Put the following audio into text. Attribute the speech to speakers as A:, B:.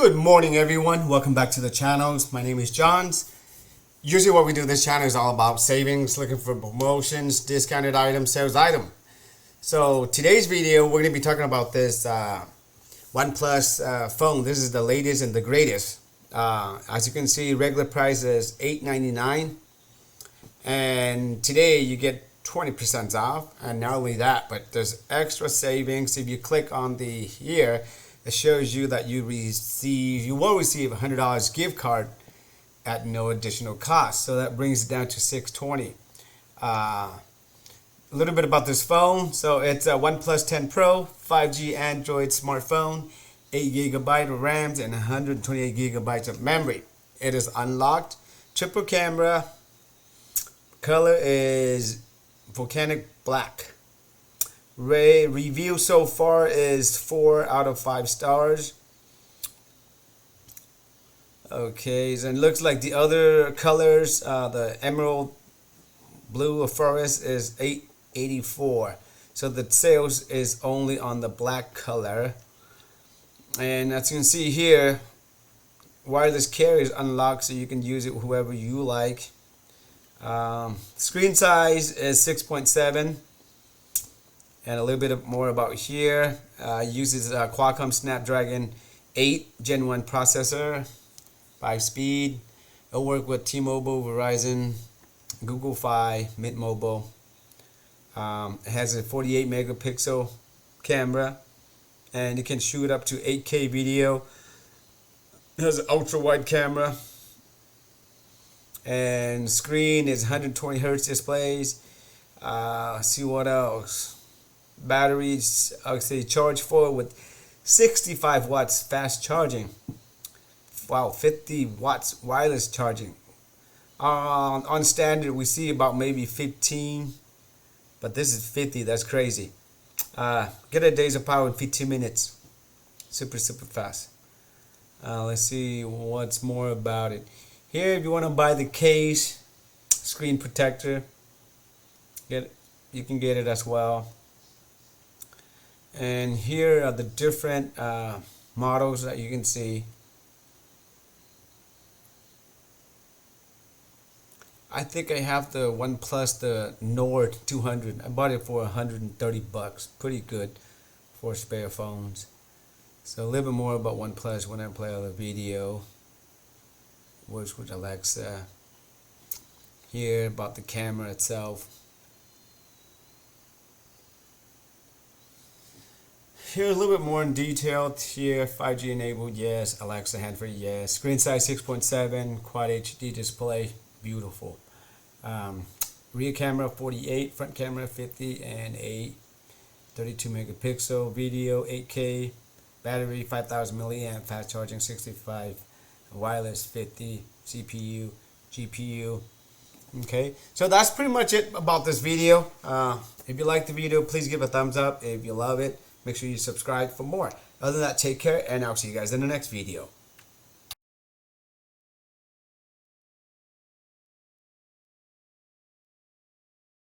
A: Good morning, everyone. Welcome back to the channels. My name is Johns. Usually what we do this channel is all about savings, looking for promotions, discounted items, sales item. So today's video, we're going to be talking about this OnePlus phone. This is the latest and the greatest. As you can see, regular price is $8.99. And today you get 20% off. And not only that, but there's extra savings. If you click on the here, it shows you that you will receive a $100 gift card at no additional cost. So that brings it down to $620. A little bit about this phone. So it's a OnePlus 10 Pro, 5G Android smartphone, 8GB of RAM and 128 GB of memory. It is unlocked, triple camera, color is volcanic black. Review so far is 4 out of 5 stars. Okay, so it looks like the other colors, the emerald blue of forest is $884. So the sales is only on the black color. And as you can see here, wireless carrier is unlocked, so you can use it whoever you like. Screen size is 6.7. And a little bit more about here. Uses a Qualcomm Snapdragon 8 Gen 1 processor, 5-speed. It'll work with T-Mobile, Verizon, Google Fi, Mint Mobile. It has a 48 megapixel camera, and it can shoot up to 8K video. It has an ultra wide camera, and screen is 120 Hertz displays. See what else. Batteries, I would say charge forward with 65 watts fast charging. Wow, 50 watts wireless charging. On standard we see about maybe 15, but this is 50. That's crazy. Get a days of power in 15 minutes. Super fast. Let's see what's more about it. Here, if you want to buy the case, screen protector, you can get it as well. And here are the different models that you can see. I think I have the OnePlus, the Nord 200. I bought it for $130. Pretty good for spare phones. So a little bit more about OnePlus when I play other video. Works with Alexa. Here about the camera itself. Here a little bit more in detail. Here 5G enabled, yes. Alexa hand-free, yes. Screen size 6.7, quad HD display, beautiful. Rear camera 48, front camera 50 and 8, 32 megapixel, video 8K, battery 5000 milliamp, fast charging 65, wireless 50, CPU, GPU. Okay, so that's pretty much it about this video. If you like the video, please give a thumbs up. If you love it, make sure you subscribe for more. Other than that, take care, and I'll see you guys in the next video.